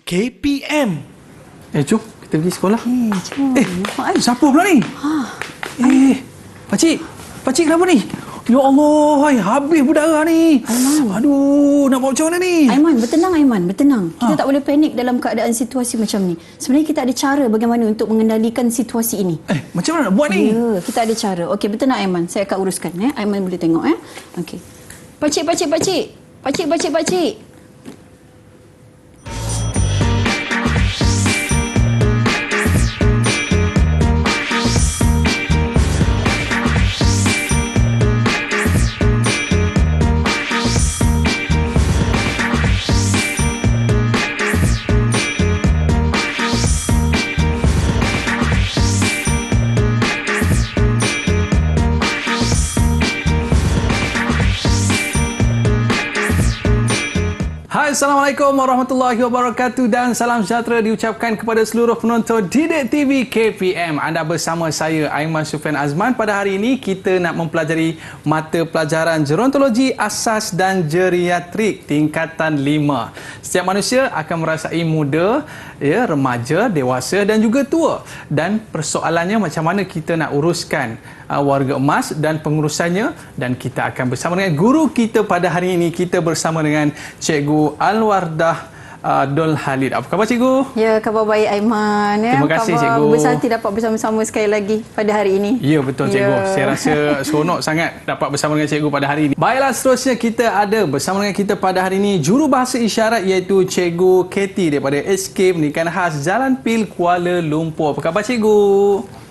KPM. Jom kita pergi sekolah. Jom. Siapa pula ni? Pakcik kenapa ni? Ya Allah, habis berdarah ni. Aiman. Aduh, nak buat macam mana ni? Aiman, bertenang. Kita tak boleh panik dalam keadaan situasi macam ni. Sebenarnya kita ada cara bagaimana untuk mengendalikan situasi ini. Macam mana nak buat ni? Ya, kita ada cara. Okey, bertenang Aiman. Saya akan uruskan. Aiman boleh tengok. Okey. Pakcik. Assalamualaikum warahmatullahi wabarakatuh dan salam sejahtera diucapkan kepada seluruh penonton Didik TV KPM. Anda bersama saya Aiman Sufian Azman. Pada hari ini kita nak mempelajari mata pelajaran gerontologi asas dan geriatrik tingkatan 5. Setiap manusia akan merasai muda, remaja, dewasa dan juga tua. Dan persoalannya macam mana kita nak uruskan warga emas dan pengurusannya, dan kita akan bersama dengan guru kita pada hari ini. Kita bersama dengan Cikgu Alwardah Dul Halid. Apa khabar Cikgu? Ya, khabar baik Aiman. Terima kasih khabar Cikgu. Bersahati dapat bersama-sama sekali lagi pada hari ini. Ya, betul Cikgu. Saya rasa seronok sangat dapat bersama dengan Cikgu pada hari ini. Baiklah, seterusnya kita ada bersama dengan kita pada hari ini jurubahasa isyarat iaitu Cikgu Katie daripada Escape Pendidikan Khas Jalan Pil, Kuala Lumpur. Apa khabar Cikgu?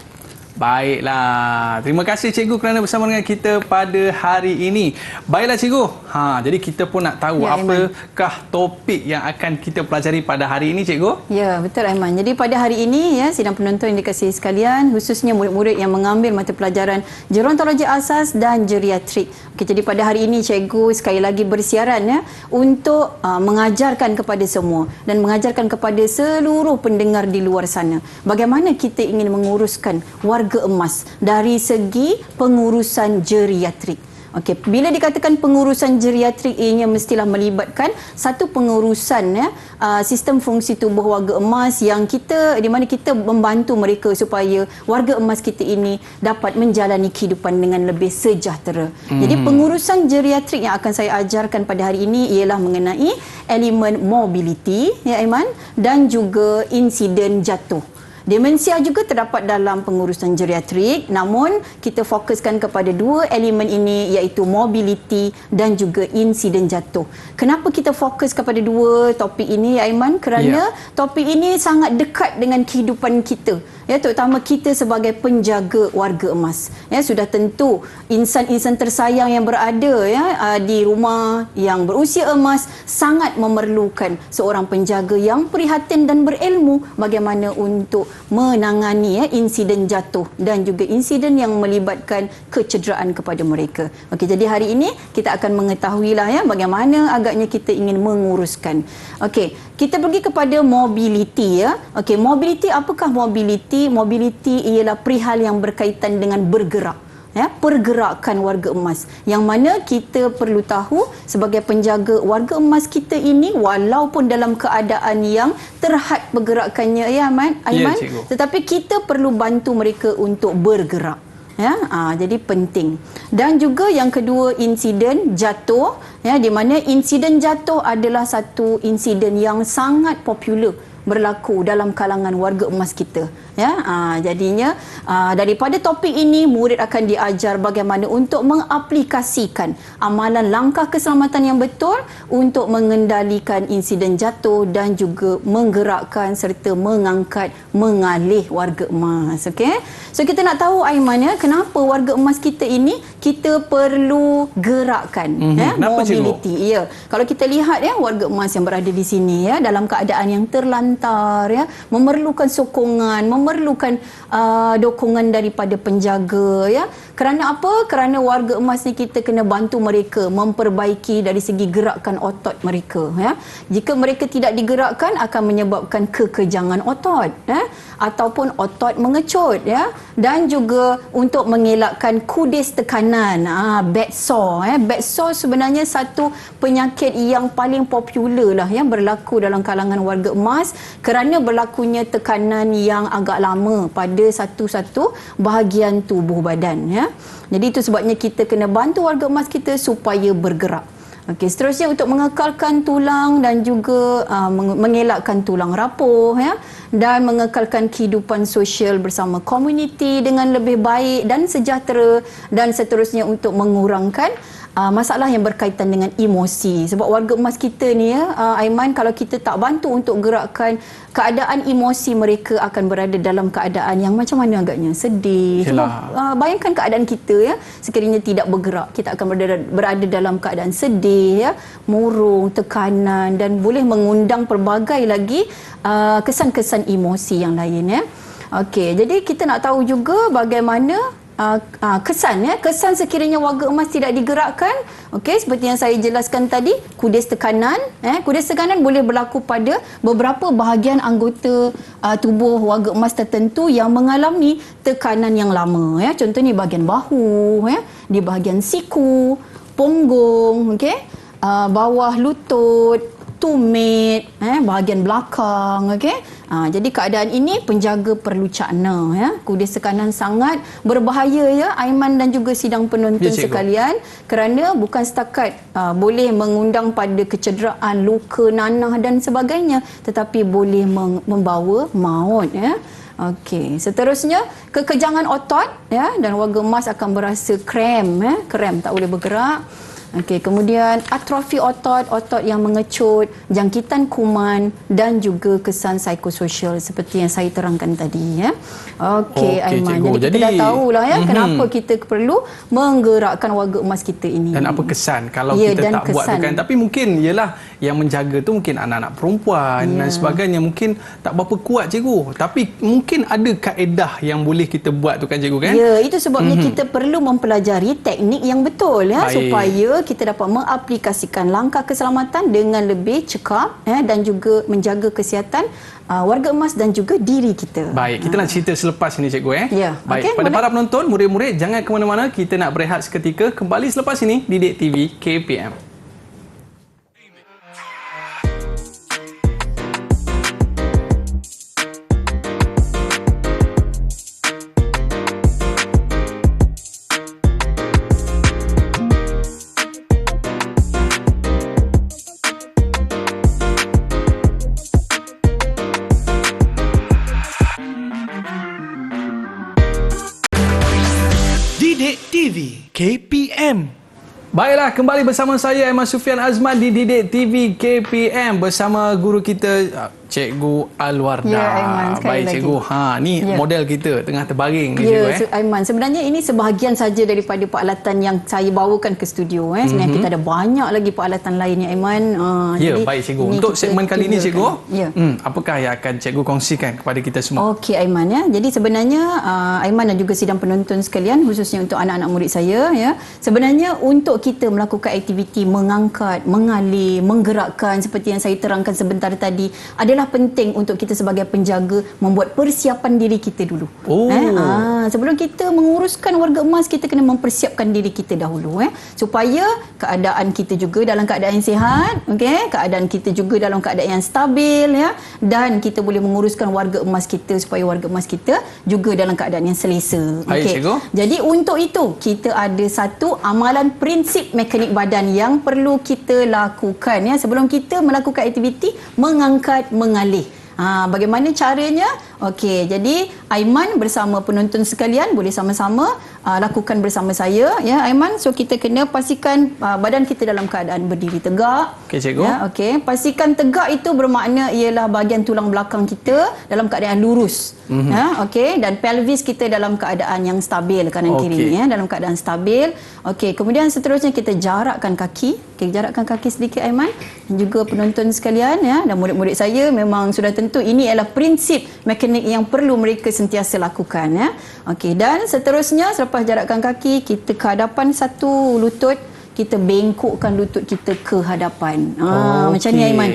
Baiklah. Terima kasih Cikgu kerana bersama dengan kita pada hari ini. Baiklah Cikgu. Jadi kita pun nak tahu apakah topik yang akan kita pelajari pada hari ini Cikgu? Ya, betul Aiman. Jadi pada hari ini sidang penonton yang dikasihi sekalian, khususnya murid-murid yang mengambil mata pelajaran gerontologi asas dan geriatrik. Okey, jadi pada hari ini Cikgu sekali lagi bersiaran untuk mengajarkan kepada semua dan mengajarkan kepada seluruh pendengar di luar sana bagaimana kita ingin menguruskan warga emas dari segi pengurusan geriatrik. Okey, bila dikatakan pengurusan geriatrik, ianya mestilah melibatkan satu pengurusan sistem fungsi tubuh warga emas yang di mana kita membantu mereka supaya warga emas kita ini dapat menjalani kehidupan dengan lebih sejahtera. Jadi pengurusan geriatrik yang akan saya ajarkan pada hari ini ialah mengenai elemen mobility Aiman, dan juga insiden jatuh. Demensia juga terdapat dalam pengurusan geriatrik, namun kita fokuskan kepada dua elemen ini iaitu mobility dan juga insiden jatuh. Kenapa kita fokus kepada dua topik ini Aiman? Kerana topik ini sangat dekat dengan kehidupan kita. Terutama kita sebagai penjaga warga emas. Sudah tentu insan-insan tersayang yang berada di rumah yang berusia emas sangat memerlukan seorang penjaga yang prihatin dan berilmu bagaimana untuk menangani insiden jatuh dan juga insiden yang melibatkan kecederaan kepada mereka. Okey, jadi hari ini kita akan mengetahuilah bagaimana agaknya kita ingin menguruskan. Okey, kita pergi kepada mobility Okey, mobility, apakah mobility? Mobility ialah perihal yang berkaitan dengan bergerak. Pergerakan warga emas, yang mana kita perlu tahu sebagai penjaga warga emas kita ini walaupun dalam keadaan yang terhad pergerakannya Aiman, tetapi kita perlu bantu mereka untuk bergerak. Jadi penting. Dan juga yang kedua, insiden jatuh, di mana insiden jatuh adalah satu insiden yang sangat popular berlaku dalam kalangan warga emas kita. Jadinya daripada topik ini murid akan diajar bagaimana untuk mengaplikasikan amalan langkah keselamatan yang betul untuk mengendalikan insiden jatuh dan juga menggerakkan serta mengangkat mengalih warga emas. Okey. So kita nak tahu Aiman kenapa warga emas kita ini kita perlu gerakkan mobility. Kalau kita lihat warga emas yang berada di sini dalam keadaan yang terlantar sebentar ya, memerlukan sokongan, memerlukan dukungan daripada penjaga ya. Kerana apa? Kerana warga emas ni kita kena bantu mereka memperbaiki dari segi gerakan otot mereka ya. Jika mereka tidak digerakkan akan menyebabkan kekejangan otot ya, ataupun otot mengecut ya, dan juga untuk mengelakkan kudis tekanan, bed sore ya. Bed sore sebenarnya satu penyakit yang paling popular lah yang berlaku dalam kalangan warga emas kerana berlakunya tekanan yang agak lama pada satu-satu bahagian tubuh badan ya. Jadi itu sebabnya kita kena bantu warga emas kita supaya bergerak. Okey, seterusnya untuk mengekalkan tulang dan juga mengelakkan tulang rapuh ya, dan mengekalkan kehidupan sosial bersama komuniti dengan lebih baik dan sejahtera, dan seterusnya untuk mengurangkan masalah yang berkaitan dengan emosi. Sebab warga emas kita ni ya, Aiman, kalau kita tak bantu untuk gerakkan, keadaan emosi mereka akan berada dalam keadaan yang macam mana agaknya? Sedih. Sebab, bayangkan keadaan kita ya, sekiranya tidak bergerak, kita akan berada dalam keadaan sedih ya, murung, tekanan, dan boleh mengundang pelbagai lagi kesan-kesan emosi yang lain ya. Okey, jadi kita nak tahu juga bagaimana kesan sekiranya warga emas tidak digerakkan. Okey, seperti yang saya jelaskan tadi, kudis tekanan kudis tekanan boleh berlaku pada beberapa bahagian anggota tubuh warga emas tertentu yang mengalami tekanan yang lama ya. Contohnya bahagian bahu ya, di bahagian siku, punggung, okey, bawah lutut, tumit, bahagian belakang, okey. Jadi keadaan ini penjaga perlu cakna ya. Kudis tekanan sangat berbahaya ya, Aiman dan juga sidang penonton sekalian, kerana bukan setakat boleh mengundang pada kecederaan, luka nanah dan sebagainya, tetapi boleh membawa maut ya. Okey, seterusnya kekejangan otot ya, dan warga emas akan berasa krem ya, krem, tak boleh bergerak. Okey, kemudian atrofi otot yang mengecut, jangkitan kuman dan juga kesan psikososial seperti yang saya terangkan tadi ya. Okey, Aiman. Jadi kita dah tahulah ya kenapa kita perlu menggerakkan warga emas kita ini. Dan apa kesan kalau kita tak buat tu kan. Tapi mungkin ialah yang menjaga tu mungkin anak-anak perempuan dan sebagainya, mungkin tak berapa kuat cikgu. Tapi mungkin ada kaedah yang boleh kita buat tu kan cikgu kan? Ya, itu sebabnya kita perlu mempelajari teknik yang betul ya. Baik. Supaya kita dapat mengaplikasikan langkah keselamatan dengan lebih cekap dan juga menjaga kesihatan warga emas dan juga diri kita. Baik, kita nak cerita selepas ini cikgu Ya. Baik, pada para penonton, murid-murid jangan ke mana-mana, kita nak berehat seketika, kembali selepas ini di Didik TV KPM. Didik TV KPM. Baiklah, kembali bersama saya Aiman Sufian Azman di Didik TV KPM bersama guru kita Cikgu Alwarda. Ya, Aiman, sekali baik cikgu. Ni model kita tengah terbaring ni cikgu. Aiman, sebenarnya ini sebahagian saja daripada peralatan yang saya bawakan ke studio Sebenarnya kita ada banyak lagi peralatan lainnya Aiman. Ya, baik cikgu. Untuk segmen kali ini cikgu, ya. Apakah yang akan cikgu kongsikan kepada kita semua? Okey Aiman ya. Jadi sebenarnya Aiman dan juga sidang penonton sekalian, khususnya untuk anak-anak murid saya ya. Sebenarnya untuk kita melakukan aktiviti mengangkat, mengalih, menggerakkan seperti yang saya terangkan sebentar tadi, adalah penting untuk kita sebagai penjaga membuat persiapan diri kita dulu. Sebelum kita menguruskan warga emas, kita kena mempersiapkan diri kita dahulu supaya keadaan kita juga dalam keadaan yang sihat, keadaan kita juga dalam keadaan yang stabil ya, dan kita boleh menguruskan warga emas kita supaya warga emas kita juga dalam keadaan yang selesa. Jadi untuk itu kita ada satu amalan prinsip mekanik badan yang perlu kita lakukan ya sebelum kita melakukan aktiviti mengangkat, mengalih. Bagaimana caranya? Okey, jadi Aiman bersama penonton sekalian boleh sama-sama lakukan bersama saya, ya Aiman. So kita kena pastikan badan kita dalam keadaan berdiri tegak. Okey, cikgu. Ya, okey. Pastikan tegak itu bermakna ialah bahagian tulang belakang kita dalam keadaan lurus. Ya, okey, dan pelvis kita dalam keadaan yang stabil kanan kiri, ya, dalam keadaan stabil. Okey, kemudian seterusnya kita jarakkan kaki. Okey, jarakkan kaki sedikit Aiman, dan juga penonton sekalian, ya, dan murid-murid saya memang sudah tentu ini adalah prinsip mekanik yang perlu mereka sentiasa lakukan, ya. Okey, dan seterusnya selepas jarakkan kaki, kita ke hadapan satu lutut, kita bengkokkan lutut kita ke hadapan. Macam ni Aiman.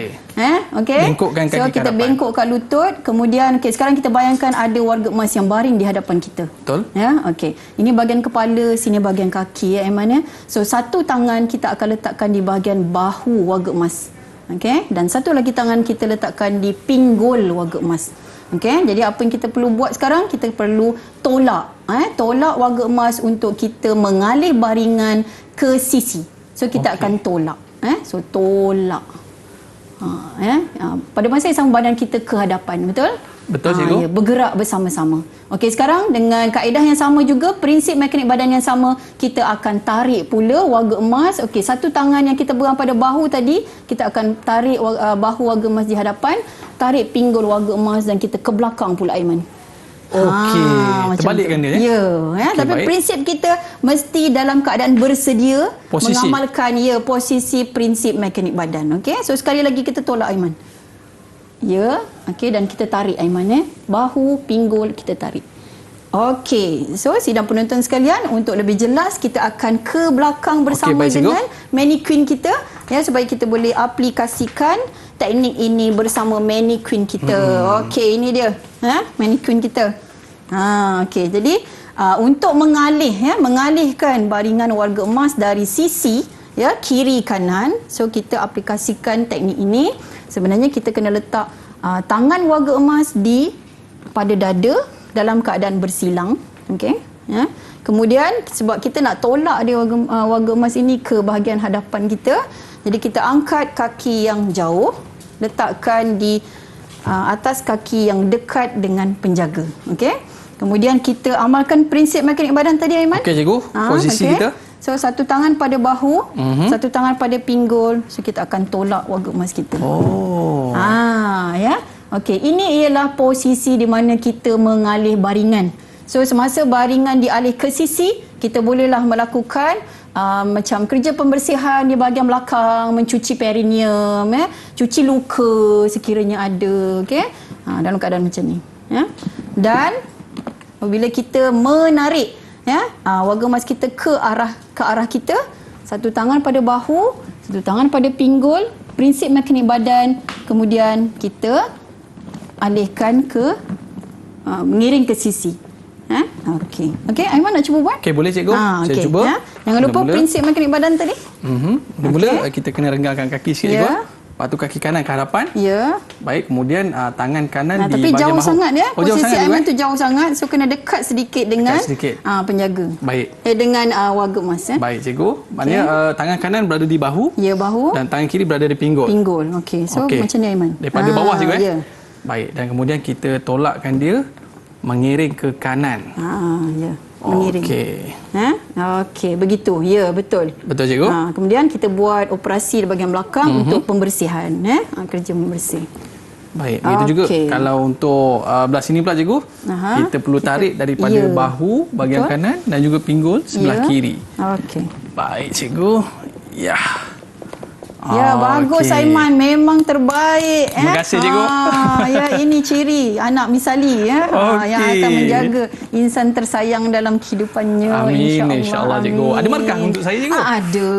Okey. Bengkokkan kaki so ke kita hadapan. bengkokkan lutut, kemudian sekarang kita bayangkan ada warga emas yang baring di hadapan kita. Betul. Ya, okey. Ini bahagian kepala, sini bahagian kaki, ya Aiman, ya. So satu tangan kita akan letakkan di bahagian bahu warga emas. Okey, dan satu lagi tangan kita letakkan di pinggul warga emas. Okey, jadi apa yang kita perlu buat sekarang? Kita perlu tolak, tolak warga emas untuk kita mengalih baringan ke sisi. So kita akan tolak, so tolak. Pada masa yang sama badan kita ke hadapan, betul? Betul, cikgu. Ya, bergerak bersama-sama. Okey, sekarang dengan kaedah yang sama juga, prinsip mekanik badan yang sama, kita akan tarik pula warga emas. Okey, satu tangan yang kita pegang pada bahu tadi, kita akan tarik bahu warga emas di hadapan, tarik pinggul warga emas dan kita ke belakang pula Aiman. Okey, terbalikkan dia, Ya, tapi baik. prinsip kita mesti dalam keadaan bersedia Posisi. mengamalkan posisi prinsip mekanik badan. Okey, so sekali lagi kita tolak Aiman. Ya, okey, dan kita tarik Aiman, bahu, pinggul kita tarik. Okey, so sidang penonton sekalian, untuk lebih jelas kita akan ke belakang bersama baik, cikgu. dengan mannequin kita, ya, supaya kita boleh aplikasikan teknik ini bersama mannequin kita. Okey, ini dia, mannequin kita. Okey, jadi untuk mengalihkan baringan warga emas dari sisi, ya, kiri kanan, so kita aplikasikan teknik ini. Sebenarnya kita kena letak tangan warga emas pada dada dalam keadaan bersilang, okey, ya. Kemudian sebab kita nak tolak dia warga emas ini ke bahagian hadapan kita, jadi kita angkat kaki yang jauh, letakkan di atas kaki yang dekat dengan penjaga, okey. Kemudian kita amalkan prinsip mekanik badan tadi Aiman. Okey, cikgu. Posisi kita. So satu tangan pada bahu, satu tangan pada pinggul. So kita akan tolak warga emas kita. Ya. Okey, ini ialah posisi di mana kita mengalih baringan. So semasa baringan dialih ke sisi, kita bolehlah melakukan macam kerja pembersihan di bahagian belakang, mencuci perineum, cuci luka sekiranya ada, okey. Dalam keadaan macam ni, ya. Dan apabila kita menarik, warga emas kita ke arah kita, satu tangan pada bahu, satu tangan pada pinggul, prinsip mekanik badan, kemudian kita alihkan ke mengiring ke sisi. Okey. Okey, Aiman nak cuba buat? Okey, boleh cikgu. Saya cuba. Ya. Jangan lupa Mula-mula. prinsip mekanik badan tadi. Mula-mula kita kena renggangkan kaki sikit, Ya. cikgu. Lepas tu kaki kanan ke hadapan. Ya. Baik, kemudian tangan kanan di Tapi bahagian jauh bahu. sangat ya. Oh, jauh Posisi sangat Aiman juga, tu jauh sangat. So kena dekat sedikit dengan sedikit. penjaga. Baik. Dengan warga emas. Baik, cikgu. Maknanya tangan kanan berada di bahu Ya, bahu. dan tangan kiri berada di pinggul. Pinggul. Okey. So Okey. macam ni Aiman. Daripada bawah, cikgu. Ya. Baik, dan kemudian kita tolakkan dia mengiring ke kanan. Ya. Mengiring. Okey. Okey, begitu. Ya, betul. Betul, cikgu? Kemudian kita buat operasi di bahagian belakang untuk pembersihan, kerja membersih. Baik, begitu juga Okey. kalau untuk belah sini pula, cikgu. Kita perlu tarik daripada Ya. bahu bahagian Betul. kanan dan juga pinggul sebelah Ya. kiri. Okey. Baik, cikgu. Ya. Ya, bagus okey. Aiman, memang terbaik. Terima kasih, cikgu. Ya, ini ciri anak misali ya, yang Okey. akan menjaga insan tersayang dalam kehidupannya. Amin, insya-Allah, cikgu. Ada markah untuk saya, cikgu? Ada.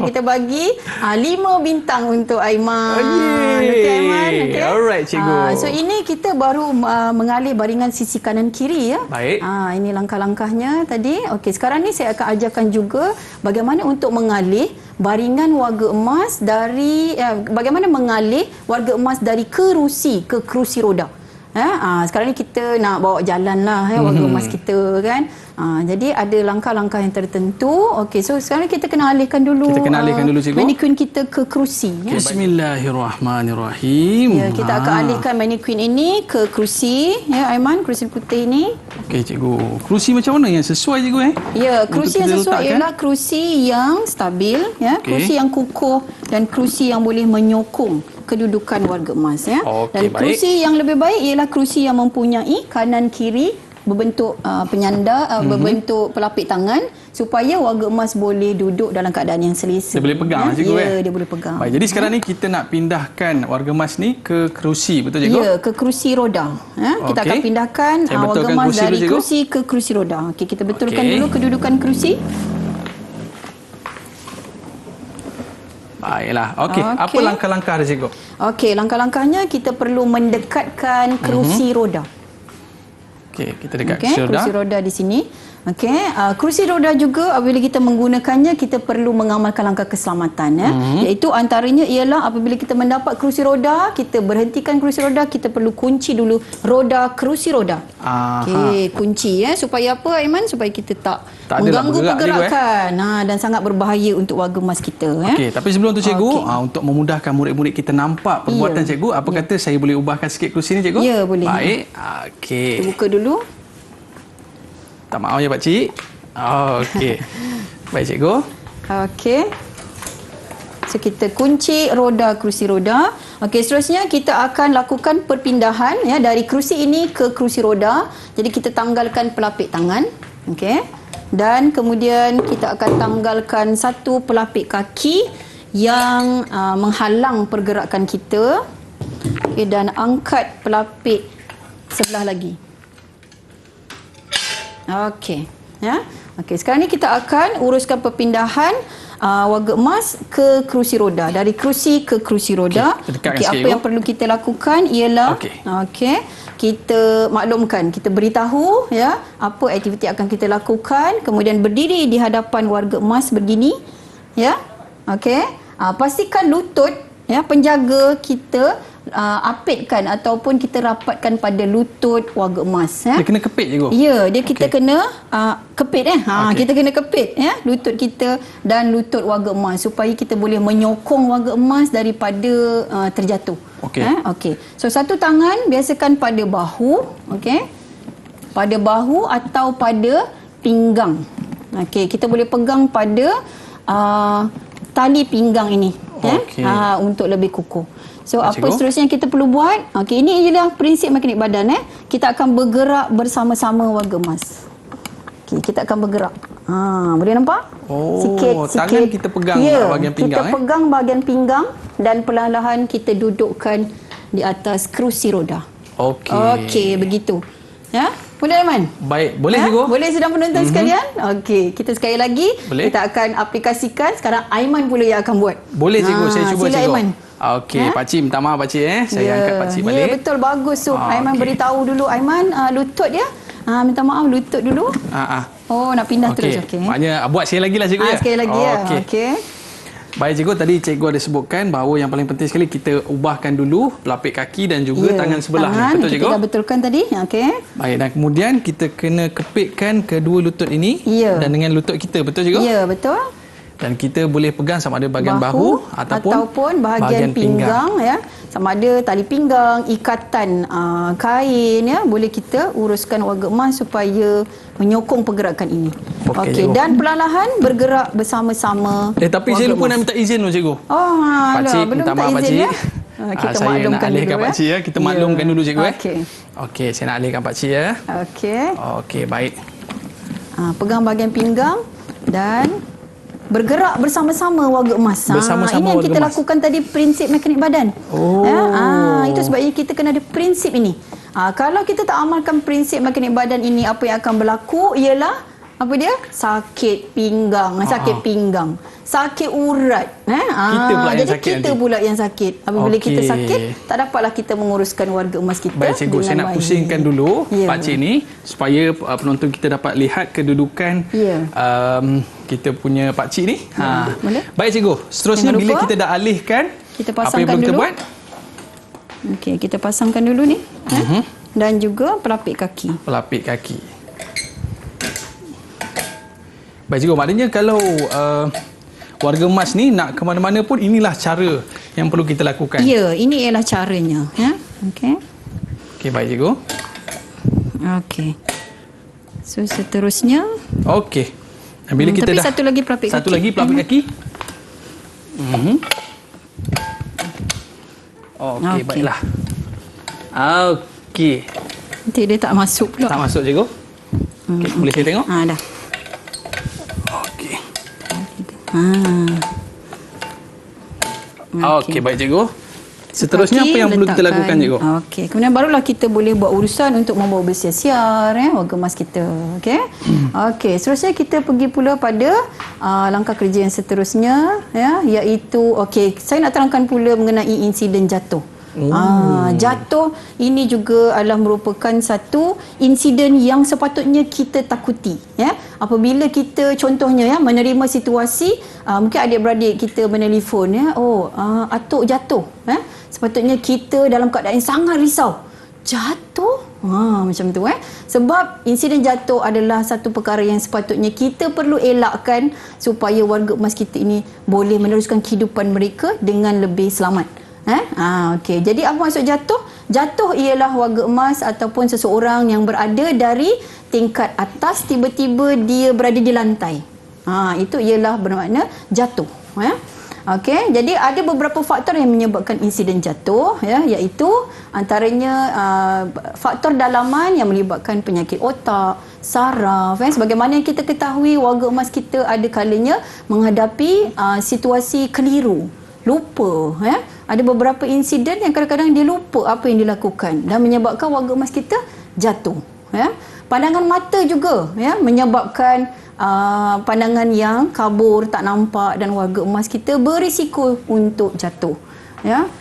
Kita bagi 5 bintang untuk Aiman. Yeay. Okey Aiman, okey. Alright, cikgu. So ini kita baru mengalih baringan sisi kanan kiri ya. Baik. Ini langkah-langkahnya tadi. Okey, sekarang ni saya akan ajarkan juga bagaimana untuk mengalih baringan warga emas dari bagaimana mengalih warga emas dari kerusi ke kerusi roda. Sekarang ni kita nak bawa jalan lah warga emas kita kan. Jadi ada langkah-langkah yang tertentu. Okey, so sekarang kita kena alihkan dulu. Kita kena alihkan dulu, cikgu. Mannequin kita ke kerusi. Ya? Bismillahirrahmanirrahim. Ya, kita akan alihkan mannequin ini ke kerusi. Ya, Aiman, kerusi putih ini. Okey, cikgu. Kerusi macam mana yang sesuai, cikgu? Ya, Untuk kerusi kita yang sesuai letakkan? ialah kerusi yang stabil, ya, Okey. kerusi yang kukuh dan kerusi yang boleh menyokong kedudukan warga emas, ya. Okey, Dan kerusi yang lebih baik ialah kerusi yang mempunyai kanan kiri berbentuk penyanda, berbentuk pelapik tangan supaya warga emas boleh duduk dalam keadaan yang selesa. Dia boleh pegang, cikgu. Ya, dia boleh pegang. Baik, jadi sekarang ni kita nak pindahkan warga emas ni ke kerusi, betul, cikgu? Ya, ke kerusi roda. Kita Okey. akan pindahkan Saya warga betulkan emas kerusi dari dulu, cikgu. kerusi ke kerusi roda. Okey, kita betulkan Okey. dulu kedudukan kerusi. Baiklah. Okey, Okey. apa langkah-langkah dia, cikgu? Okey, langkah-langkahnya kita perlu mendekatkan kerusi roda. Okey, kita dekat Okey, kerusi roda di sini. Okey, kerusi roda juga apabila kita menggunakannya kita perlu mengamalkan langkah keselamatan iaitu antaranya ialah apabila kita mendapat kerusi roda, kita berhentikan kerusi roda, kita perlu kunci dulu roda kerusi roda. Okey, kunci supaya apa, Aiman? Supaya kita tak adalah mengganggu bergerak dia, pergerakan dan sangat berbahaya untuk warga emas kita. Okey, tapi sebelum tu, cikgu, Okey. untuk memudahkan murid-murid kita nampak perbuatan cikgu, apa kata saya boleh ubahkan sikit kerusi ni, cikgu? Ya, boleh. Baik. Okey. Kita buka dulu. Tak maaf ya, pakcik. Okey. Baik, cikgu. Okey. So kita kunci roda kerusi roda. Okey, seterusnya kita akan lakukan perpindahan dari kerusi ini ke kerusi roda. Jadi kita tanggalkan pelapik tangan. Okey. Dan kemudian kita akan tanggalkan satu pelapik kaki yang menghalang pergerakan kita. Okey, dan angkat pelapik sebelah lagi. Okey, ya. Okey, sekarang ni kita akan uruskan perpindahan warga emas ke kerusi roda, dari kerusi ke kerusi roda. Okey, apa yang perlu kita lakukan ialah kita maklumkan, kita beritahu apa aktiviti akan kita lakukan, kemudian berdiri di hadapan warga emas begini, ya. Okey. Pastikan lutut penjaga kita apitkan ataupun kita rapatkan pada lutut warga emas. Dia kena kepit, cikgu? Ya, kita kena kepit. Kita kena kepit lutut kita dan lutut warga emas supaya kita boleh menyokong warga emas daripada terjatuh. Okey. So satu tangan biasakan pada bahu, pada bahu atau pada pinggang. Okey, kita boleh pegang pada tali pinggang ini untuk lebih kukuh. So apa seterusnya yang kita perlu buat? Okey, ini ialah prinsip mekanik badan. Kita akan bergerak bersama-sama warga emas. Okey, kita akan bergerak. Boleh nampak? Sikit. Tangan kita pegang bahagian pinggang. Kita pegang bahagian pinggang dan perlahan-lahan kita dudukkan di atas kerusi roda. Okey, begitu. Ya? Boleh, Aiman? Baik, boleh, cikgu? Boleh sedang penonton sekalian? Okey, kita sekali lagi kita akan aplikasikan. Sekarang Aiman pula yang akan buat. Boleh, cikgu. Saya cuba, sila, cikgu. Aiman. Okey, pakcik, minta maaf, pakcik. Saya angkat pakcik balik. Ya, betul, bagus. So, Aiman beritahu dulu, Aiman, lutut dia. Minta maaf, lutut dulu. Oh, nak pindah terus. Okey. Maknanya buat sekali lagi lah, cikgu. Sekali lagi, Okey. Baik, cikgu, tadi cikgu ada sebutkan bahawa yang paling penting sekali kita ubahkan dulu pelapik kaki dan juga tangan sebelah ni. Betul, cikgu? Kita dah betulkan tadi. Okey. Baik, dan kemudian kita kena kepitkan kedua lutut ini dan dengan lutut kita. Betul, cikgu? Ya, betul. Dan kita boleh pegang sama ada bahagian bahu ataupun bahagian pinggang, sama ada tali pinggang, ikatan kain, boleh kita uruskan warga emas supaya menyokong pergerakan ini. Okey, dan perlahan bergerak bersama-sama. Tapi saya lupa nak minta izin tu, cikgu. Pakcik, belum minta izin ya. Kita saya nak alihkan pakcik ya. Kita maklumkan dulu, cikgu. Okey, saya nak alihkan pakcik ya. Okey, baik. Pegang bahagian pinggang dan bergerak bersama-sama warga emas. Ini yang kita lakukan tadi, prinsip mekanik badan. Itu sebabnya kita kena ada prinsip ini. Kalau kita tak amalkan prinsip mekanik badan ini, apa yang akan berlaku ialah apa dia? Sakit pinggang, sakit urat. Kita pula yang sakit. Apabila kita sakit, tak dapatlah kita menguruskan warga emas kita. Baik, cikgu, saya nak pusingkan dulu pakcik ni supaya penonton kita dapat lihat kedudukan kita punya pakcik ni. Baik, cikgu. Seterusnya bila kita dah alihkan, kita apa yang perlu kita buat? Okey, kita pasangkan dulu ni. dan juga pelapik kaki. Pelapik kaki. Baik cikgu, maknanya kalau warga emas ni nak ke mana-mana pun inilah cara yang perlu kita lakukan. Ya, ini ialah caranya. Ya? Okey. Okey, baik cikgu. Okey. So, seterusnya. Okey. Dan bila kita tapi dah satu lagi pelapik kaki. Satu lagi pelapik kaki. Okey, baiklah. Okey. Nanti dia tak masuk pula. Tak masuk cikgu. Okey, boleh saya tengok? Dah. Okey. Ha. Okey, baik cikgu. Seterusnya apa yang perlu kita lakukan cikgu? Okey, kemudian barulah kita boleh buat urusan untuk membawa bersiar-siar warga emas kita. Okey. Okey, seterusnya kita pergi pula pada langkah kerja yang seterusnya iaitu okey, saya nak terangkan pula mengenai insiden jatuh. Jatuh ini juga adalah merupakan satu insiden yang sepatutnya kita takuti, ya. Apabila kita contohnya menerima situasi mungkin adik-beradik kita menelefon, atuk jatuh, sepatutnya kita dalam keadaan yang sangat risau. Jatuh? Macam tu, sebab insiden jatuh adalah satu perkara yang sepatutnya kita perlu elakkan supaya warga emas kita ini boleh meneruskan kehidupan mereka dengan lebih selamat. Okey. Jadi apa maksud jatuh? Jatuh ialah warga emas ataupun seseorang yang berada dari tingkat atas tiba-tiba dia berada di lantai. Itu ialah bermakna jatuh, Okey, jadi ada beberapa faktor yang menyebabkan insiden jatuh, iaitu antaranya faktor dalaman yang melibatkan penyakit otak, saraf, sebagaimana yang kita ketahui warga emas kita ada kalanya menghadapi situasi keliru, lupa, ada beberapa insiden yang kadang-kadang dia lupa apa yang dilakukan dan menyebabkan warga emas kita jatuh, pandangan mata juga menyebabkan pandangan yang kabur, tak nampak dan warga emas kita berisiko untuk jatuh,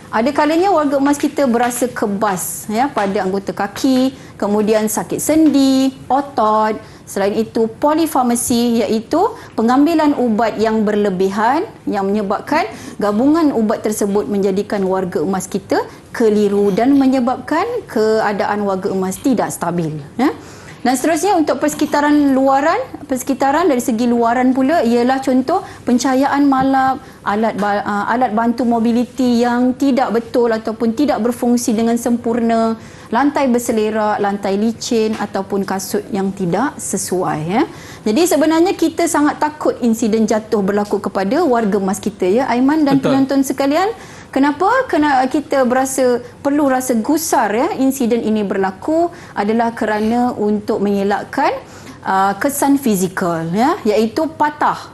ada kalanya warga emas kita berasa kebas pada anggota kaki, kemudian sakit sendi, otot. Selain itu, polifarmasi iaitu pengambilan ubat yang berlebihan yang menyebabkan gabungan ubat tersebut menjadikan warga emas kita keliru dan menyebabkan keadaan warga emas tidak stabil. Dan seterusnya untuk persekitaran dari segi luaran pula ialah contoh pencahayaan malam, alat bantu mobiliti yang tidak betul ataupun tidak berfungsi dengan sempurna, lantai berselerak, lantai licin ataupun kasut yang tidak sesuai. Jadi sebenarnya kita sangat takut insiden jatuh berlaku kepada warga emas kita, Aiman dan penonton sekalian. Kenapa? Kerana kita perlu rasa gusar insiden ini berlaku adalah kerana untuk mengelakkan kesan fizikal iaitu patah.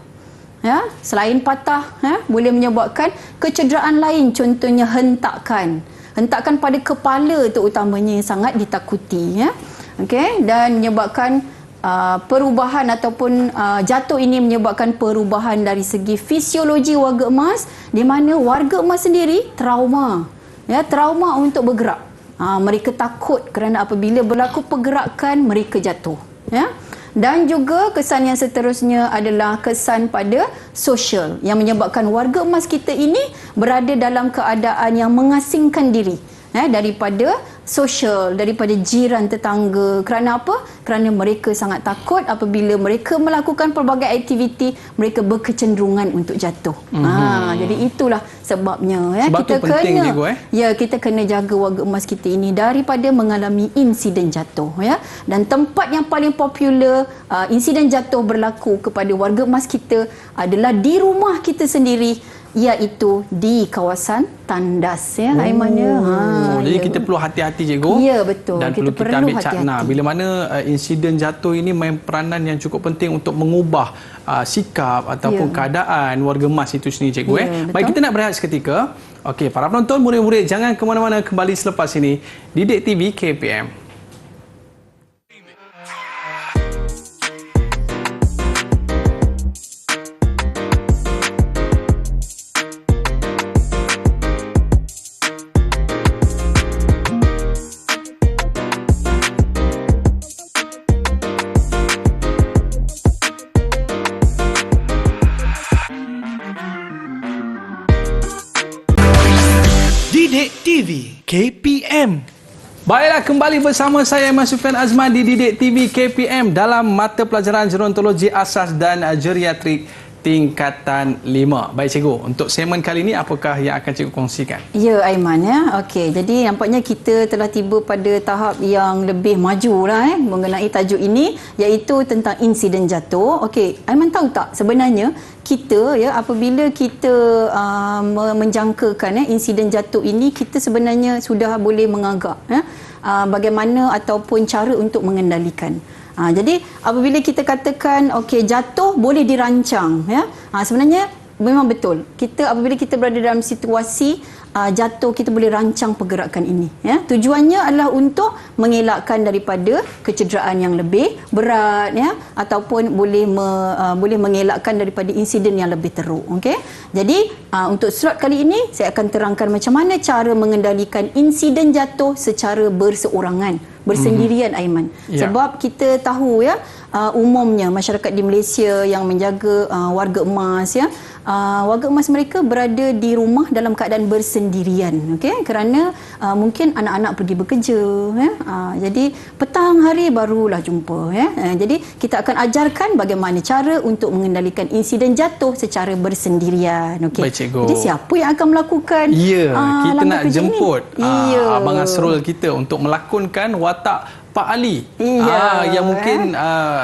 Selain patah boleh menyebabkan kecederaan lain, contohnya hentakan pada kepala terutamanya yang sangat ditakuti, okey, dan menyebabkan perubahan ataupun jatuh ini menyebabkan perubahan dari segi fisiologi warga emas, di mana warga emas sendiri trauma untuk bergerak. Mereka takut kerana apabila berlaku pergerakan mereka jatuh, dan juga kesan yang seterusnya adalah kesan pada sosial yang menyebabkan warga emas kita ini berada dalam keadaan yang mengasingkan diri daripada sosial, daripada jiran tetangga. Kerana apa? Kerana mereka sangat takut apabila mereka melakukan pelbagai aktiviti, mereka berkecenderungan untuk jatuh. Jadi itulah sebabnya Sebab kita tu penting kena cikgu, kita kena jaga warga emas kita ini daripada mengalami insiden jatuh, Dan tempat yang paling popular insiden jatuh berlaku kepada warga emas kita adalah di rumah kita sendiri, iaitu di kawasan tandas, Aiman. Jadi kita perlu hati-hati cikgu. Ya, betul. Dan kita perlu kita ambil cakna bila mana insiden jatuh ini main peranan yang cukup penting untuk mengubah sikap ataupun keadaan warga emas itu sendiri cikgu. Baik, kita nak berehat seketika. Okey, para penonton, murid-murid jangan ke mana-mana, kembali selepas ini Didik TV KPM. Didik TV KPM. Baiklah, kembali bersama saya Aiman Sufian Azman di Didik TV KPM dalam mata pelajaran gerontologi asas dan geriatrik tingkatan 5. Baik cikgu, untuk segmen kali ini apakah yang akan cikgu kongsikan? Ya Aiman ya. Okey, jadi nampaknya kita telah tiba pada tahap yang lebih maju lah mengenai tajuk ini, iaitu tentang insiden jatuh. Okey, Aiman tahu tak sebenarnya kita ya apabila kita menjangkakan insiden jatuh ini, kita sebenarnya sudah boleh mengagak bagaimana ataupun cara untuk mengendalikan. Jadi apabila kita katakan okey jatuh boleh dirancang ya. Sebenarnya memang betul. Kita apabila kita berada dalam situasi jatuh, kita boleh rancang pergerakan ini ya. Tujuannya adalah untuk mengelakkan daripada kecederaan yang lebih berat ya, ataupun boleh mengelakkan daripada insiden yang lebih teruk. Okey. Jadi untuk slot kali ini saya akan terangkan macam mana cara mengendalikan insiden jatuh secara berseorangan, bersendirian Aiman. Ya. Sebab kita tahu ya umumnya masyarakat di Malaysia yang menjaga warga emas ya, warga emas mereka berada di rumah dalam keadaan bersendirian, okey, kerana mungkin anak-anak pergi bekerja ya. Jadi petang hari barulah jumpa ya. Jadi kita akan ajarkan bagaimana cara untuk mengendalikan insiden jatuh secara bersendirian, okey. Baik, cikgu. Jadi siapa yang akan melakukan Ya, kita nak kerja jemput ini? Abang Asrul kita untuk melakonkan watak Pak Ali yang mungkin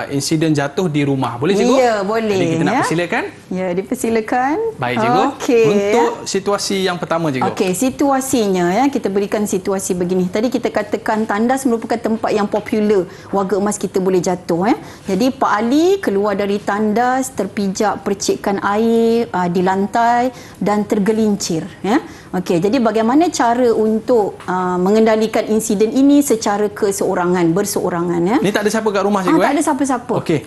insiden jatuh di rumah. Boleh cikgu? Ya, boleh. Jadi kita nak ya. persilakan. Ya, dipersilakan. Baik cikgu. Okey. Untuk situasi yang pertama cikgu. Okey, situasinya ya, kita berikan situasi begini. Tadi kita katakan tandas merupakan tempat yang popular warga emas kita boleh jatuh ya. Jadi Pak Ali keluar dari tandas, terpijak percikan air di lantai dan tergelincir ya. Okey, jadi bagaimana cara untuk mengendalikan insiden ini secara berseorangan ya. Ni tak ada siapa kat rumah cikgu? Tak ada siapa-siapa. Okey.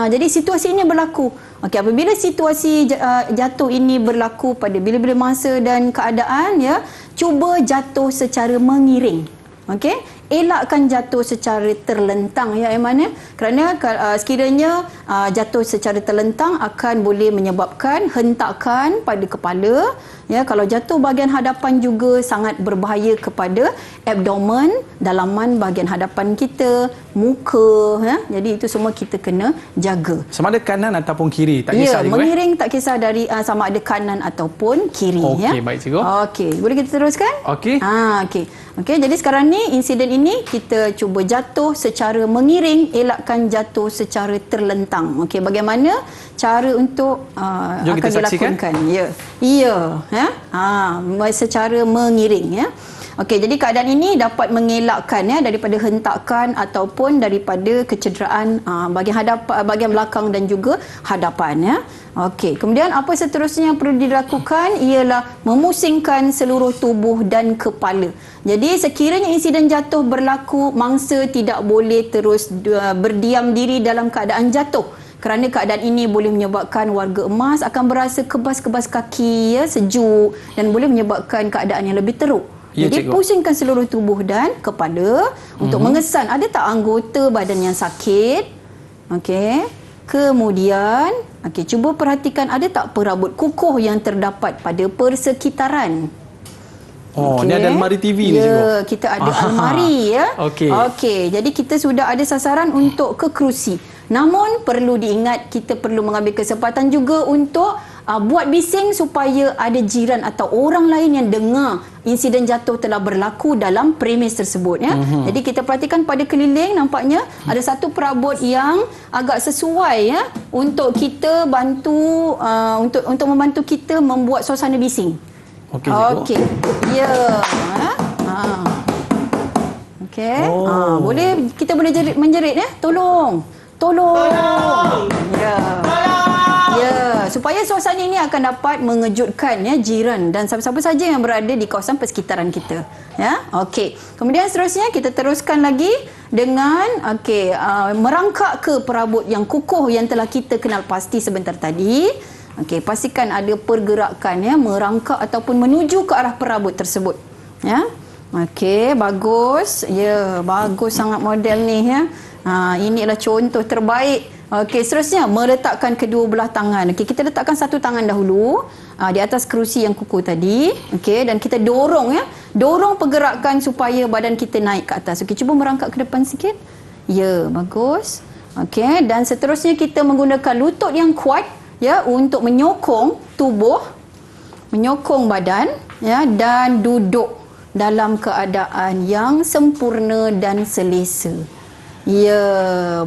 Jadi situasi ini berlaku. Okey, apabila situasi jatuh ini berlaku pada bila-bila masa dan keadaan ya, cuba jatuh secara mengiring. Okey, elakkan jatuh secara terlentang ya Aiman ya. Kerana sekiranya jatuh secara terlentang akan boleh menyebabkan hentakan pada kepala ya. Kalau jatuh bahagian hadapan juga sangat berbahaya kepada abdomen, dalaman bahagian hadapan kita, muka ya. Jadi itu semua kita kena jaga. Sama ada kanan ataupun kiri, tak kisah cikgu. Mengiring tak kisah dari sama ada kanan ataupun kiri ya. Okey, baik cikgu. Okey, boleh kita teruskan? Okey. Okey, jadi sekarang ni insiden ini kita cuba jatuh secara mengiring, elakkan jatuh secara terlentang. Okey, bagaimana cara untuk Jom akan kita saksikan. dilakonkan? Ya. Secara mengiring ya. Okey, jadi keadaan ini dapat mengelakkan ya daripada hentakan ataupun daripada kecederaan bahagian belakang dan juga hadapan ya. Okey, kemudian apa seterusnya yang perlu dilakukan ialah memusingkan seluruh tubuh dan kepala. Jadi sekiranya insiden jatuh berlaku, mangsa tidak boleh terus berdiam diri dalam keadaan jatuh. Kerana keadaan ini boleh menyebabkan warga emas akan berasa kebas-kebas kaki ya, sejuk, dan boleh menyebabkan keadaan yang lebih teruk. Ya, Jadi cikgu. pusingkan seluruh tubuh dan kepala untuk mengesan ada tak anggota badan yang sakit. Okey. Kemudian cuba perhatikan ada tak perabot kukuh yang terdapat pada persekitaran. Oh, ni ada almari TV ni cikgu. Ya, kita ada almari ya. Okey. Jadi kita sudah ada sasaran untuk ke kerusi. Namun perlu diingat, kita perlu mengambil kesempatan juga untuk buat bising supaya ada jiran atau orang lain yang dengar insiden jatuh telah berlaku dalam premis tersebut ya. Jadi kita perhatikan pada keliling, nampaknya ada satu perabot yang agak sesuai ya untuk kita bantu untuk membantu kita membuat suasana bising. Okey cikgu. Okey. Ya. Okey. Boleh kita boleh menjerit ya. Tolong. Ya. Ya, supaya suasana ini akan dapat mengejutkan ya jiran dan siapa-siapa saja yang berada di kawasan persekitaran kita. Ya. Okey. Kemudian seterusnya kita teruskan lagi dengan merangkak ke perabot yang kukuh yang telah kita kenal pasti sebentar tadi. Okey, pastikan ada pergerakan ya, merangkak ataupun menuju ke arah perabot tersebut. Ya. Okey, bagus. Ya, bagus sangat model ni ya. Inilah contoh terbaik Okey, seterusnya meletakkan kedua belah tangan. Okey, kita letakkan satu tangan dahulu di atas kerusi yang kukuh tadi. Okey, dan kita dorong ya. Dorong pergerakan supaya badan kita naik ke atas. Okey, cuba merangkak ke depan sikit. Ya, bagus. Okey, dan seterusnya kita menggunakan lutut yang kuat ya untuk menyokong tubuh, menyokong badan ya, dan duduk dalam keadaan yang sempurna dan selesa. Ya,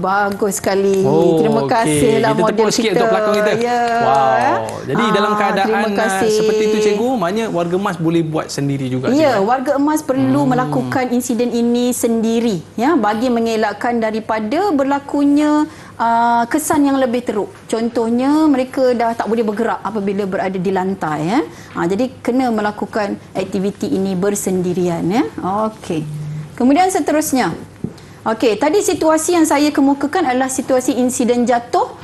bagus sekali. Terima kasihlah kita model tepuk sikit kita. untuk pelakon kita. Ya. Wow. Jadi dalam keadaan terima kasih. seperti itu cikgu, maknanya warga emas boleh buat sendiri juga. Ya, cikgu. warga emas perlu melakukan insiden ini sendiri ya bagi mengelakkan daripada berlakunya kesan yang lebih teruk. Contohnya mereka dah tak boleh bergerak apabila berada di lantai ya. Jadi kena melakukan aktiviti ini bersendirian ya. Okey. Kemudian seterusnya. Okey, tadi situasi yang saya kemukakan adalah situasi insiden jatuh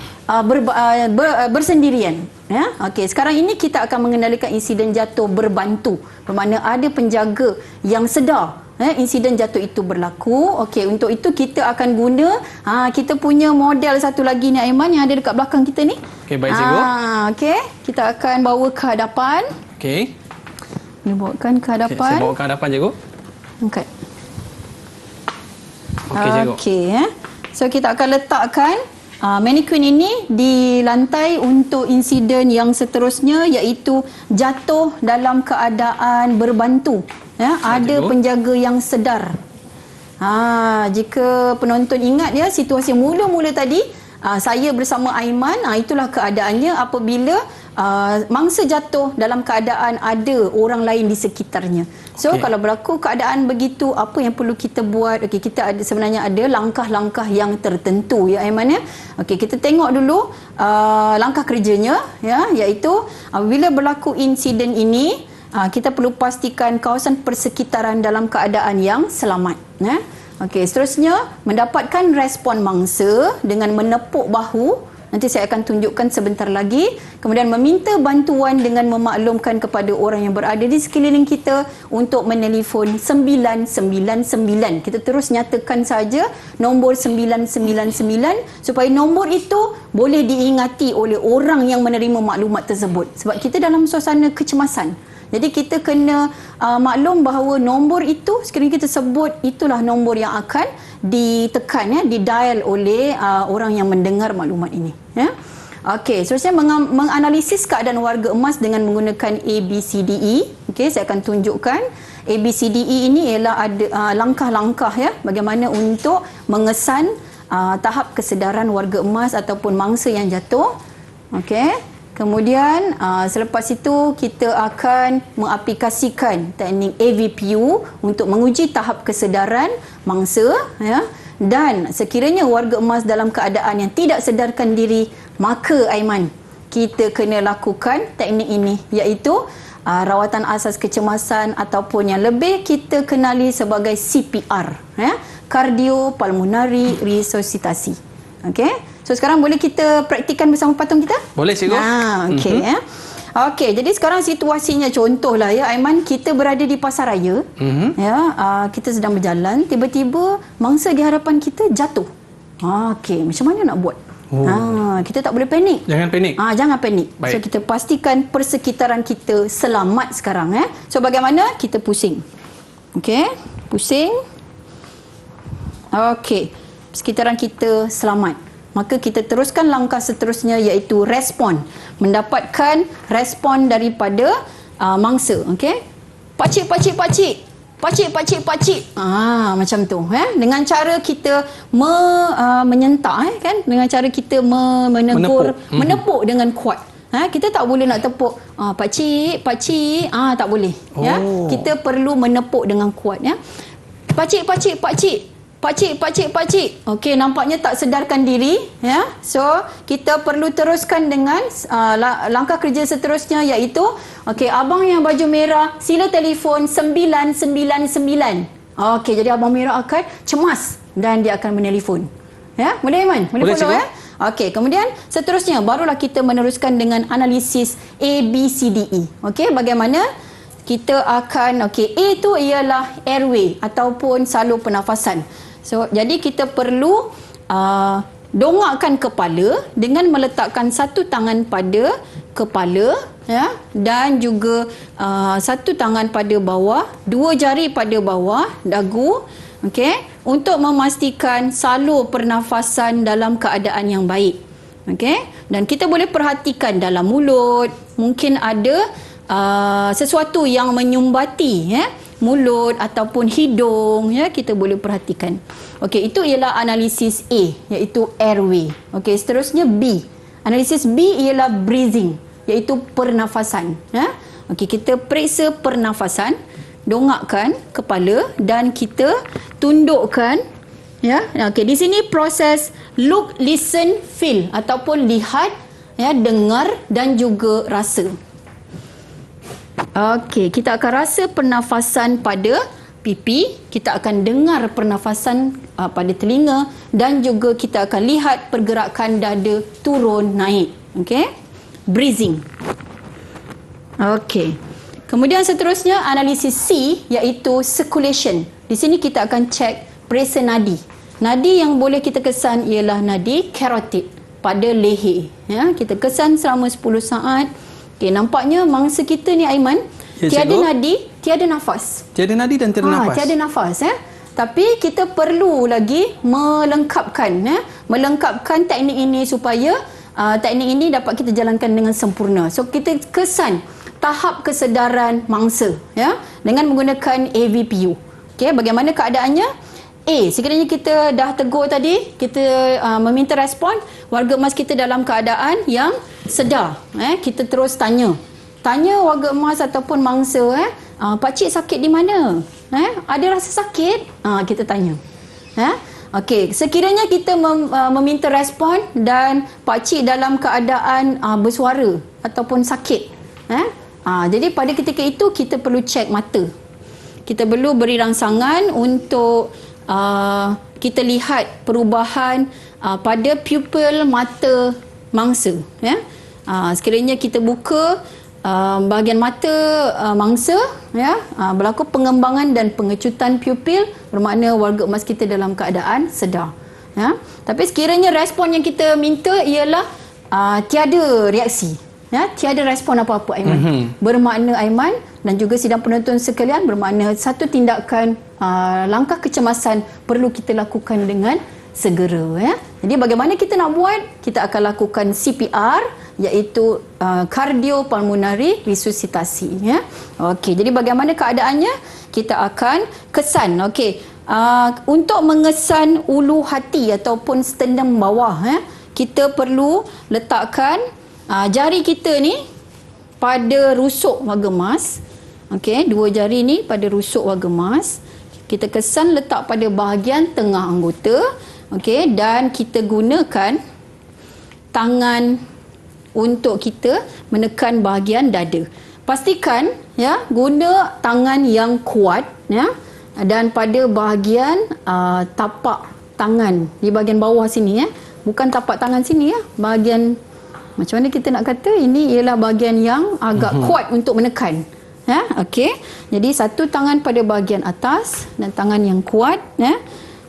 bersendirian. Ya? Okey, sekarang ini kita akan mengendalikan insiden jatuh berbantu. Bermakna ada penjaga yang sedar insiden jatuh itu berlaku. Okey, untuk itu kita akan guna kita punya model satu lagi ni Aiman yang ada dekat belakang kita ni. Okey, baik cikgu. Okey, kita akan bawa ke hadapan. Okey. Ni bawakan ke hadapan. Okay, saya bawa ke hadapan cikgu. Angkat. Okey cikgu. Okey So kita akan letakkan mannequin ini di lantai untuk insiden yang seterusnya, iaitu jatuh dalam keadaan berbantu. Ya, ada cikgu. penjaga yang sedar. Jika penonton ingat ya, situasi mula-mula tadi saya bersama Aiman, itulah keadaannya apabila mangsa jatuh dalam keadaan ada orang lain di sekitarnya. So kalau berlaku keadaan begitu, apa yang perlu kita buat? Okey, kita sebenarnya ada langkah-langkah yang tertentu ya Aiman ya. Okey, kita tengok dulu langkah kerjanya ya, iaitu apabila berlaku insiden ini, kita perlu pastikan kawasan persekitaran dalam keadaan yang selamat ya. Okey, seterusnya mendapatkan respon mangsa dengan menepuk bahu. Nanti saya akan tunjukkan sebentar lagi. Kemudian meminta bantuan dengan memaklumkan kepada orang yang berada di sekeliling kita untuk menelefon 999. Kita terus nyatakan saja nombor 999 supaya nombor itu boleh diingati oleh orang yang menerima maklumat tersebut. Sebab kita dalam suasana kecemasan. Jadi kita kena maklum bahawa nombor itu sekiranya kita sebut, itulah nombor yang akan ditekan ya, didial oleh orang yang mendengar maklumat ini ya. Okey, seterusnya menganalisis keadaan warga emas dengan menggunakan ABCDE. Okey, saya akan tunjukkan ABCDE ini ialah ada langkah-langkah ya bagaimana untuk mengesan tahap kesedaran warga emas ataupun mangsa yang jatuh. Okey. Kemudian selepas itu kita akan mengaplikasikan teknik AVPU untuk menguji tahap kesedaran mangsa ya. Dan sekiranya warga emas dalam keadaan yang tidak sedarkan diri, maka Aiman, kita kena lakukan teknik ini, iaitu rawatan asas kecemasan ataupun yang lebih kita kenali sebagai CPR ya, cardiopulmonary resuscitasi. Okey. So sekarang boleh kita praktikkan bersama patung kita? Boleh cikgu. Okey ya. Okey, jadi sekarang situasinya contohlah ya Aiman, kita berada di pasaraya. Ya, kita sedang berjalan, tiba-tiba mangsa di hadapan kita jatuh. Okey, macam mana nak buat? Kita tak boleh panik. Jangan panik. Jangan panik. Baik. So kita pastikan persekitaran kita selamat sekarang ya. So bagaimana? Kita pusing. Okey, pusing. Okey, sekitaran kita selamat. Maka kita teruskan langkah seterusnya, iaitu respon. Mendapatkan respon daripada mangsa. Okey? Pakcik, pakcik, pakcik. Pakcik, pakcik, pakcik. Macam tu. Dengan cara kita menyentak. Kan? Dengan cara kita menegur. Menepuk dengan kuat. Kita tak boleh nak tepuk pakcik, pakcik. Tak boleh. Ya? Kita perlu menepuk dengan kuat. Ya? Pakcik, pakcik, pakcik. Pakcik, pakcik, pakcik. Okey, nampaknya tak sedarkan diri. Ya? So, kita perlu teruskan dengan langkah kerja seterusnya, iaitu okey, abang yang baju merah, sila telefon 999. Okey, jadi abang merah akan cemas dan dia akan menelefon. Ya, boleh Iman? Boleh follow ya? Okey, kemudian seterusnya barulah kita meneruskan dengan analisis ABCDE. Okey, bagaimana? Kita akan, A itu ialah airway ataupun salur pernafasan. So, jadi kita perlu dongakkan kepala dengan meletakkan satu tangan pada kepala, ya, dan juga satu tangan pada bawah, dua jari pada bawah dagu, okey, untuk memastikan salur pernafasan dalam keadaan yang baik. Okey, dan kita boleh perhatikan dalam mulut mungkin ada sesuatu yang menyumbati, ya, mulut ataupun hidung, ya, kita boleh perhatikan. Okey, itu ialah analisis A, iaitu airway. Okey, seterusnya B. Analisis B ialah breathing, iaitu pernafasan, ya. Okey, kita periksa pernafasan, dongakkan kepala dan kita tundukkan, ya. Okey, di sini proses look, listen, feel ataupun lihat, ya, dengar dan juga rasa. Okey, kita akan rasa pernafasan pada pipi, kita akan dengar pernafasan pada telinga dan juga kita akan lihat pergerakan dada turun naik. Okey, breathing. Okey. Kemudian seterusnya analisis C, iaitu circulation. Di sini kita akan cek periksa nadi. Nadi yang boleh kita kesan ialah nadi carotid pada leher. Ya, kita kesan selama 10 saat. Okey, nampaknya mangsa kita ni, Aiman, Ya, tiada cikgu. nadi, tiada nafas. Tiada nadi dan tiada nafas. Tiada nafas, ya. Tapi kita perlu lagi melengkapkan, ya, melengkapkan teknik ini supaya teknik ini dapat kita jalankan dengan sempurna. So kita kesan tahap kesedaran mangsa, ya, dengan menggunakan AVPU. Okey, bagaimana keadaannya? A, sekiranya kita dah tegur tadi, kita meminta respon, warga emas kita dalam keadaan yang sedar. Kita terus tanya warga emas ataupun mangsa, pakcik sakit di mana? Ada rasa sakit? Kita tanya. Okey, sekiranya kita meminta respon dan pakcik dalam keadaan bersuara ataupun sakit, jadi pada ketika itu kita perlu cek mata. Kita perlu beri rangsangan untuk kita lihat perubahan pada pupil mata mangsa, ya. Sekiranya kita buka bahagian mata mangsa, ya, berlaku pengembangan dan pengecutan pupil, bermakna warga emas kita dalam keadaan sedar, ya. Tapi sekiranya respon yang kita minta ialah tiada reaksi, ya, tiada respon apa-apa, Aiman, bermakna, Aiman dan juga sidang penonton sekalian, bermakna satu tindakan langkah kecemasan perlu kita lakukan dengan segera, ya. Jadi bagaimana kita nak buat? Kita akan lakukan CPR, iaitu cardiopulmonary resusitasi, ya. Okey, jadi bagaimana keadaannya? Kita akan kesan. Okey, untuk mengesan ulu hati ataupun sternum bawah, ya, kita perlu letakkan jari kita ni pada rusuk warga emas. Okey, dua jari ni pada rusuk warga emas. Kita kesan letak pada bahagian tengah anggota. Okey, dan kita gunakan tangan untuk kita menekan bahagian dada. Pastikan, ya, guna tangan yang kuat, ya, dan pada bahagian tapak tangan di bahagian bawah sini, ya. Bukan tapak tangan sini, ya. Bahagian, macam mana kita nak kata, ini ialah bahagian yang agak kuat untuk menekan. Ya, okey. Jadi satu tangan pada bahagian atas dan tangan yang kuat, ya.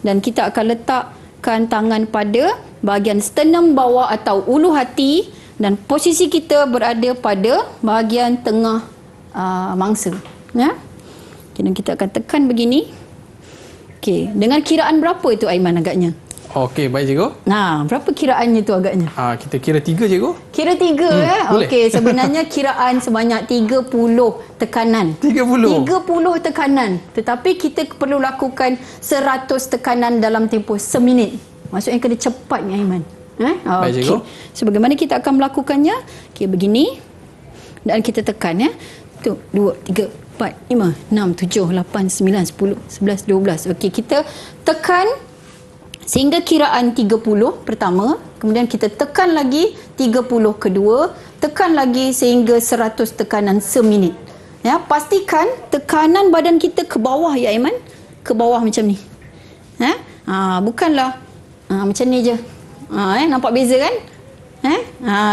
Dan kita akan letakkan tangan pada bahagian sternum bawah atau ulu hati dan posisi kita berada pada bahagian tengah mangsa, ya. Dan kita akan tekan begini. Okey, dengan kiraan berapa itu, Aiman, agaknya? Okey, baik cikgu. Berapa kiraannya tu agaknya? Kita kira 3 cikgu. Kira 3, boleh. Okey, sebenarnya kiraan sebanyak 30 tekanan. 30 tekanan. Tetapi kita perlu lakukan 100 tekanan dalam tempoh seminit. Maksudnya kena cepat ni, Aiman. Baik, cikgu. So bagaimana kita akan melakukannya? Okey, begini. Dan kita tekan, ya. 1, 2, 3, 4, 5, 6, 7, 8, 9, 10, 11, 12. Okey, kita tekan sehingga kiraan 30 pertama, kemudian kita tekan lagi 30 kedua, tekan lagi sehingga 100 tekanan seminit. Ya, pastikan tekanan badan kita ke bawah, ya, Aiman. Ke bawah macam ni. Bukanlah macam ni je. Nampak beza kan?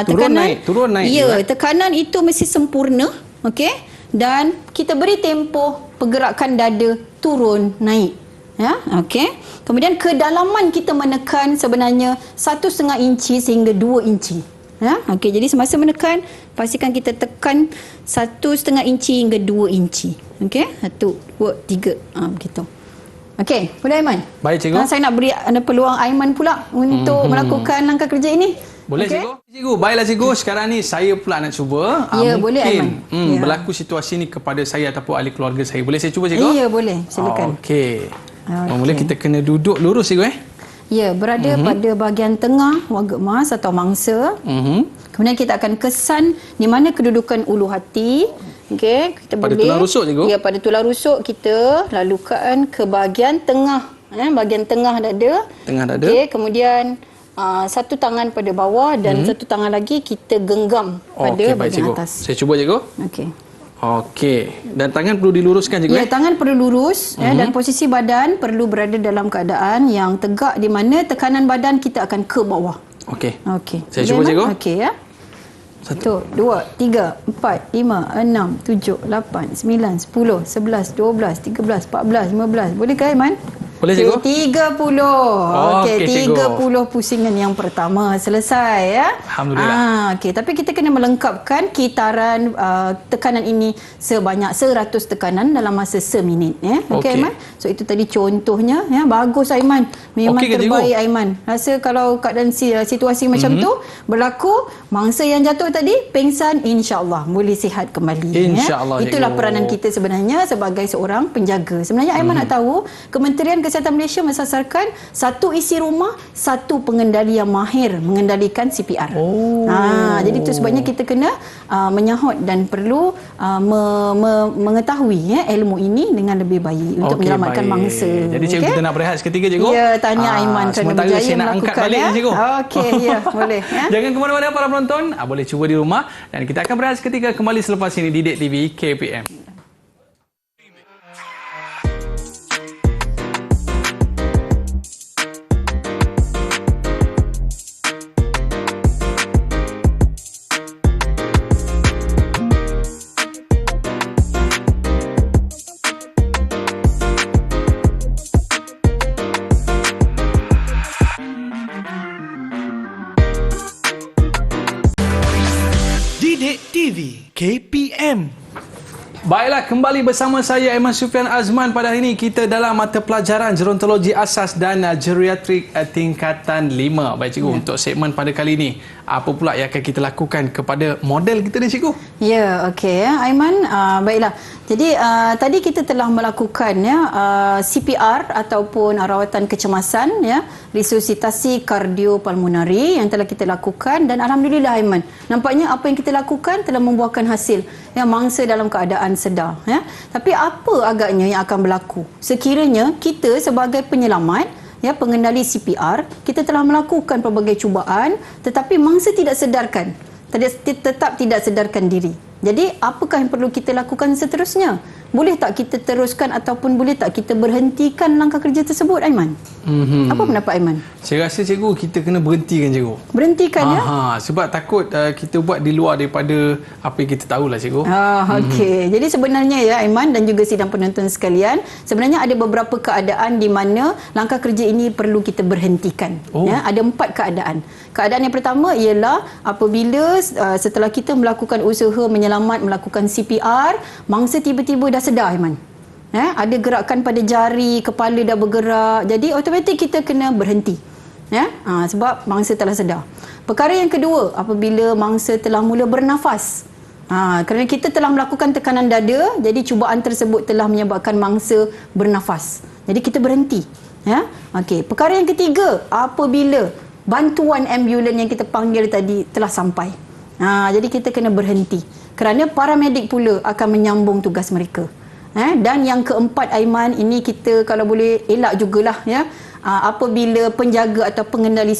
Tekanan turun naik. Ya, tekanan itu mesti sempurna, okey? Dan kita beri tempoh pergerakan dada turun naik. Ya, okey. Kemudian kedalaman kita menekan sebenarnya 1,5 inci sehingga 2 inci. Ya, okey. Jadi semasa menekan, pastikan kita tekan 1,5 inci hingga 2 inci. Okey? 1, 2, 3. Begitu. Okey, boleh Aiman? Baik, cikgu. Saya nak beri anda peluang Aiman pula untuk melakukan langkah kerja ini. Boleh, Okey? cikgu? Cikgu, baiklah cikgu. Sekarang ni saya pula nak cuba. Ya, boleh, Aiman. Ya. Berlaku situasi ni kepada saya ataupun ahli keluarga saya. Boleh saya cuba, cikgu? Ya, boleh. Silakan. Okey. Mula kita kena duduk lurus, cikgu. Ya, berada pada bahagian tengah wagak emas atau mangsa. Kemudian kita akan kesan di mana kedudukan ulu hati. Okey, kita Pada boleh. tulang rusuk, cikgu? Ya, pada tulang rusuk kita lalukan ke bahagian tengah. Bahagian tengah dada. Tengah dada. Okey, kemudian satu tangan pada bawah dan satu tangan lagi kita genggam pada Okey, baik, bahagian cikgu. atas. Saya cuba, cikgu. Okey. Okey. Dan tangan perlu diluruskan, cikgu? Ya, tangan perlu lurus dan posisi badan perlu berada dalam keadaan yang tegak di mana tekanan badan kita akan ke bawah. Okey. Okey. Saya Boleh, cuba, Aiman? cikgu. Okey ya. 1, 2, 3, 4, 5, 6, 7, 8, 9, 10, 11, 12, 13, 14, 15. Boleh ke Aiman? Boleh, cikgu? 30. Okey, cikgu. 30 pusingan yang pertama selesai ya. Alhamdulillah. Okey, tapi kita kena melengkapkan kitaran tekanan ini sebanyak 100 tekanan dalam masa seminit ya. Okey, Okey. Aiman. So itu tadi contohnya ya. Bagus Aiman. Memang Okey ke, cikgu? terbaik Aiman. Rasa kalau keadaan situasi macam tu berlaku, mangsa yang jatuh tadi pengsan, insya-Allah boleh sihat kembali. InsyaAllah, Itulah cikgu. peranan kita sebenarnya sebagai seorang penjaga. Sebenarnya Aiman nak tahu, Kementerian Kesihatan Malaysia mensasarkan satu isi rumah, satu pengendali yang mahir mengendalikan CPR. Jadi itu sebabnya kita kena menyahut dan perlu mengetahui ilmu ini dengan lebih baik untuk Okey, menyelamatkan baik. mangsa. Jadi cikgu, kita nak berehat seketika, cikgu. Ya, tanya Aiman kerana sementara berjaya saya nak angkat melakukan balik ni, cikgu. Okey, ya, boleh ya. Jangan ke mana-mana para penonton. Boleh cuba di rumah. Dan kita akan berehat seketika kembali selepas ini di Didik TV KPM. Didik TV KPM. Baiklah, kembali bersama saya Aiman Sufian Azman. Pada hari ini kita dalam mata pelajaran gerontologi asas dan geriatrik tingkatan 5. Baik cikgu, untuk segmen pada kali ini, apa pula yang akan kita lakukan kepada model kita ni, cikgu? Ya, okey ya Aiman. Baiklah. Jadi tadi kita telah melakukan CPR ataupun rawatan kecemasan ya, resusitasi kardiopulmonari yang telah kita lakukan dan alhamdulillah Aiman. Nampaknya apa yang kita lakukan telah membuahkan hasil. Ya, mangsa dalam keadaan sedar ya. Tapi apa agaknya yang akan berlaku sekiranya kita sebagai penyelamat ya, pengendali CPR, kita telah melakukan pelbagai cubaan tetapi mangsa tidak sedarkan, tetap tidak sedarkan diri. Jadi apakah yang perlu kita lakukan seterusnya? Boleh tak kita teruskan ataupun boleh tak kita berhentikan langkah kerja tersebut, Aiman? Apa pendapat Aiman? Saya rasa cikgu, kita kena berhentikan, cikgu. Berhentikan ya? Sebab takut kita buat di luar daripada apa yang kita tahulah, cikgu. Okey. Jadi sebenarnya ya Aiman dan juga sidang penonton sekalian, sebenarnya ada beberapa keadaan di mana langkah kerja ini perlu kita berhentikan. Ya, ada 4 keadaan. Keadaan yang pertama ialah apabila setelah kita melakukan usaha menyelamat, melakukan CPR, mangsa tiba-tiba dah sedar, Aiman. Ada gerakan pada jari, kepala dah bergerak. Jadi automatik kita kena berhenti. Sebab mangsa telah sedar. Perkara yang kedua, apabila mangsa telah mula bernafas. Kerana kita telah melakukan tekanan dada, jadi cubaan tersebut telah menyebabkan mangsa bernafas. Jadi kita berhenti. Okey. Perkara yang ketiga, apabila bantuan ambulan yang kita panggil tadi telah sampai. Jadi kita kena berhenti. Kerana paramedik pula akan menyambung tugas mereka. Dan yang keempat, Aiman, ini kita kalau boleh elak jugalah ya. Apabila penjaga atau pengendali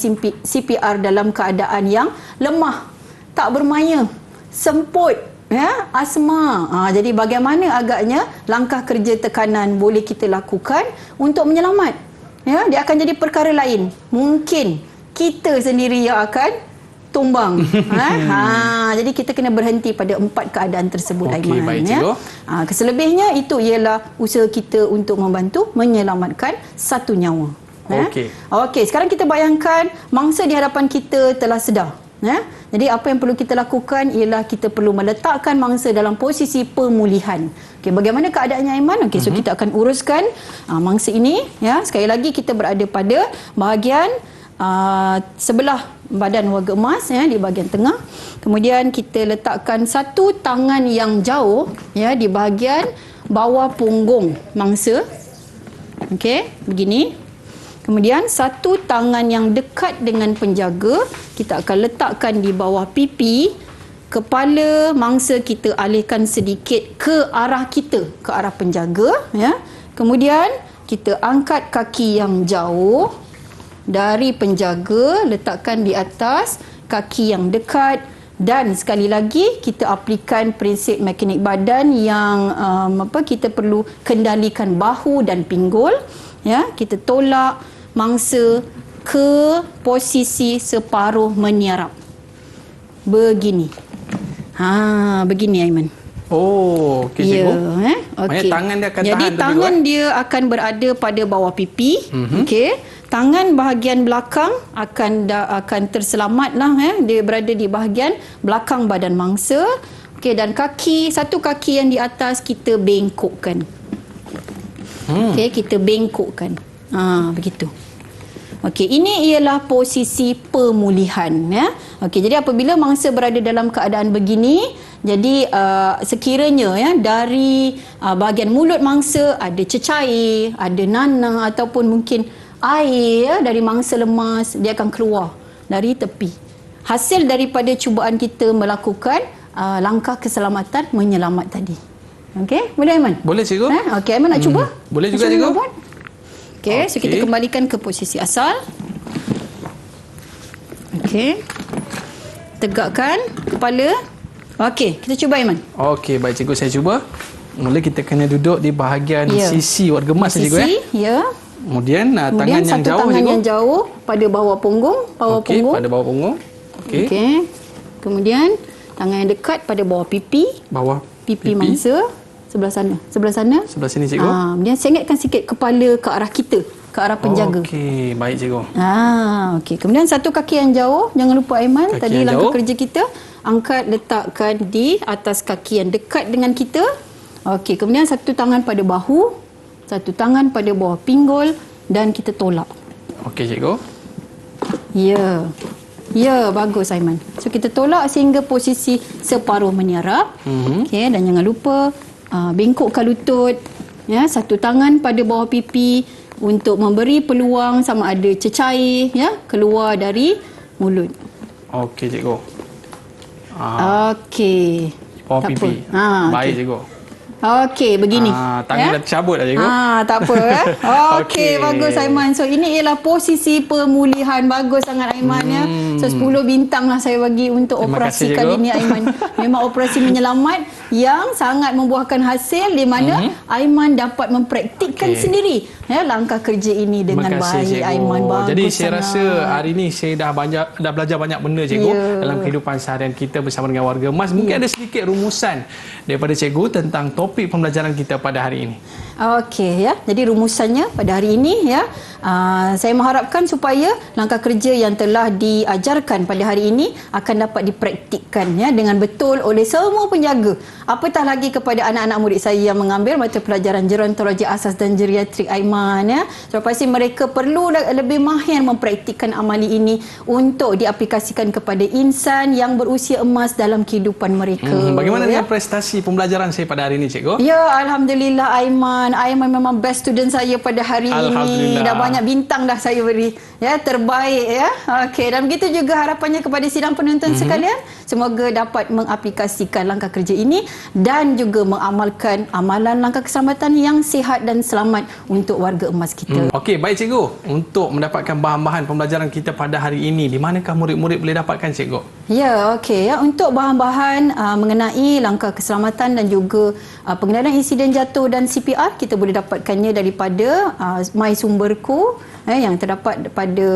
CPR dalam keadaan yang lemah, tak bermaya, semput, ya, asma. Jadi bagaimana agaknya langkah kerja tekanan boleh kita lakukan untuk menyelamat? Ya, dia akan jadi perkara lain. Mungkin kita sendiri yang akan tumbang. Jadi kita kena berhenti pada 4 keadaan tersebut, Okey, Aiman. baik, Ya. cikgu. Keselebihnya itu ialah usaha kita untuk membantu menyelamatkan satu nyawa. Okey, sekarang kita bayangkan mangsa di hadapan kita telah sedar. Jadi apa yang perlu kita lakukan ialah kita perlu meletakkan mangsa dalam posisi pemulihan. Okey, bagaimana keadaannya, Aiman? Okey, so kita akan uruskan mangsa ini. Ya, sekali lagi kita berada pada bahagian sebelah badan warga emas, ya, di bahagian tengah. Kemudian kita letakkan satu tangan yang jauh, ya, di bahagian bawah punggung mangsa. Okey, begini. Kemudian satu tangan yang dekat dengan penjaga kita akan letakkan di bawah pipi. Kepala mangsa kita alihkan sedikit ke arah kita, ke arah penjaga, ya. Kemudian kita angkat kaki yang jauh dari penjaga, letakkan di atas kaki yang dekat, dan sekali lagi kita aplikan prinsip mekanik badan yang kita perlu kendalikan bahu dan pinggul, ya. Kita tolak mangsa ke posisi separuh meniarap. Begini. Begini, Aiman. Oh, okey, Ya, cikgu. okey. Tangan dia akan Jadi tahan tu, tangan cikgu, dia akan berada pada bawah pipi. Okey. Tangan bahagian belakang akan terselamatlah, dia berada di bahagian belakang badan mangsa. Okey, dan satu kaki yang di atas kita bengkokkan. Okey, kita bengkokkan. Begitu. Okey, ini ialah posisi pemulihan, ya. Okey, jadi apabila mangsa berada dalam keadaan begini, jadi sekiranya, ya, dari bahagian mulut mangsa ada cecair, ada nanah ataupun mungkin air, ya, dari mangsa lemas, dia akan keluar dari tepi. Hasil daripada cubaan kita melakukan langkah keselamatan menyelamat tadi. Okey, boleh, Aiman? Boleh, cikgu. Okey, Aiman nak cuba? Boleh juga, Macam mana cikgu. buat? Okey, so kita kembalikan ke posisi asal. Okey. Tegakkan kepala. Okey, kita cuba, Aiman. Okey, baik, cikgu, saya cuba. Mula kita kena duduk di bahagian sisi warga emas, cikgu, Sisi, ya. Kemudian tangan Kemudian yang satu jauh, tangan cikgu. yang jauh pada bawah punggung, Okey, pada bawah punggung. Okey. Okey. Kemudian tangan yang dekat pada bawah pipi, Bawah pipi mangsa sebelah sana. Sebelah sana. Sebelah sini, cikgu. Kemudian sengitkan sikit kepala ke arah kita, ke arah penjaga. Okey, baik, cikgu. Okey. Kemudian satu kaki yang jauh, jangan lupa, Aiman, Kaki tadi yang langkah jauh. kerja kita, angkat letakkan di atas kaki yang dekat dengan kita. Okey, kemudian satu tangan pada bahu, satu tangan pada bawah pinggul dan kita tolak. Okey, cikgu. Ya. Ya, bagus, Aiman. So kita tolak sehingga posisi separuh meniarap. Okey, dan jangan lupa bengkokkan lutut, ya, satu tangan pada bawah pipi untuk memberi peluang sama ada cecair, ya, keluar dari mulut. Okey, cikgu. Okey. Bawah Tak pipi. apa. Baik, Okey. cikgu. Okey, begini. Tangan dah tercabut dah, cikgu. Tak apa. Okey, Okey. bagus, Aiman. So ini ialah posisi pemulihan. Bagus sangat, Aiman, ya. So 10 bintang lah saya bagi untuk Terima operasi kasih, kali cikgu. ini, Aiman. Memang operasi menyelamat yang sangat membuahkan hasil di mana Aiman dapat mempraktikkan Okey. sendiri, ya, langkah kerja ini dengan Terima kasih, baik, cikgu. Aiman. Bagus Jadi saya sangat. rasa hari ini saya dah belajar banyak benda, cikgu, Ya. dalam kehidupan seharian kita bersama dengan warga emas. Mungkin ada sedikit rumusan daripada cikgu tentang topik pembelajaran kita pada hari ini. Okey, ya. Jadi rumusannya pada hari ini, ya, saya mengharapkan supaya langkah kerja yang telah diajarkan pada hari ini akan dapat dipraktikkan, ya, dengan betul oleh semua penjaga. Apatah lagi kepada anak-anak murid saya yang mengambil mata pelajaran gerontologi asas dan geriatrik, Aiman, ya. So pasti mereka perlu lebih mahir mempraktikkan amali ini untuk diaplikasikan kepada insan yang berusia emas dalam kehidupan mereka. Bagaimana ya? dengan prestasi pembelajaran saya pada hari ini, cikgu? Ya, Alhamdulillah, Aiman. Aiman memang best student saya pada hari ini. Alhamdulillah. Dah banyak bintang dah saya beri. Ya, terbaik, ya. Okey, dan begitu juga harapannya kepada sidang penonton sekalian. Semoga dapat mengaplikasikan langkah kerja ini dan juga mengamalkan amalan langkah keselamatan yang sihat dan selamat untuk warga emas kita. Okey, baik cikgu. Untuk mendapatkan bahan-bahan pembelajaran kita pada hari ini, di manakah murid-murid boleh dapatkan cikgu? Ya, okey. Untuk bahan-bahan mengenai langkah keselamatan dan juga pengenalan insiden jatuh dan CPR, kita boleh dapatkannya daripada My Sumberku yang terdapat pada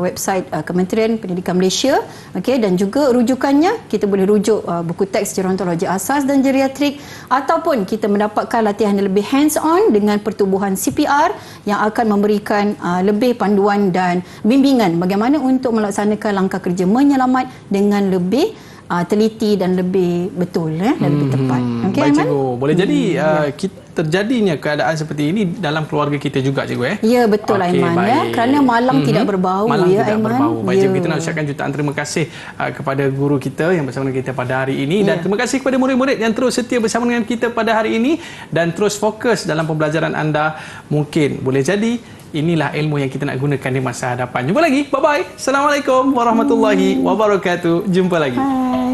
website Kementerian Pendidikan Malaysia. Okey, dan juga rujukannya kita boleh rujuk buku teks gerontologi asas dan geriatrik, ataupun kita mendapatkan latihan yang lebih hands on dengan pertubuhan CPR yang akan memberikan lebih panduan dan bimbingan bagaimana untuk melaksanakan langkah kerja menyelamat dengan lebih teliti dan lebih betul dan lebih tepat. Okey, baik Aiman? cikgu. Boleh jadi terjadinya keadaan seperti ini dalam keluarga kita juga cikgu Ya, betul Aiman ya. Kerana malang tidak berbau malang ya tidak Aiman. berbau. Baik cikgu, kita nak ucapkan jutaan terima kasih kepada guru kita yang bersama dengan kita pada hari ini dan terima kasih kepada murid-murid yang terus setia bersama dengan kita pada hari ini dan terus fokus dalam pembelajaran anda. Mungkin boleh jadi inilah ilmu yang kita nak gunakan di masa hadapan. Jumpa lagi. Bye bye. Assalamualaikum warahmatullahi wabarakatuh. Jumpa lagi. Bye.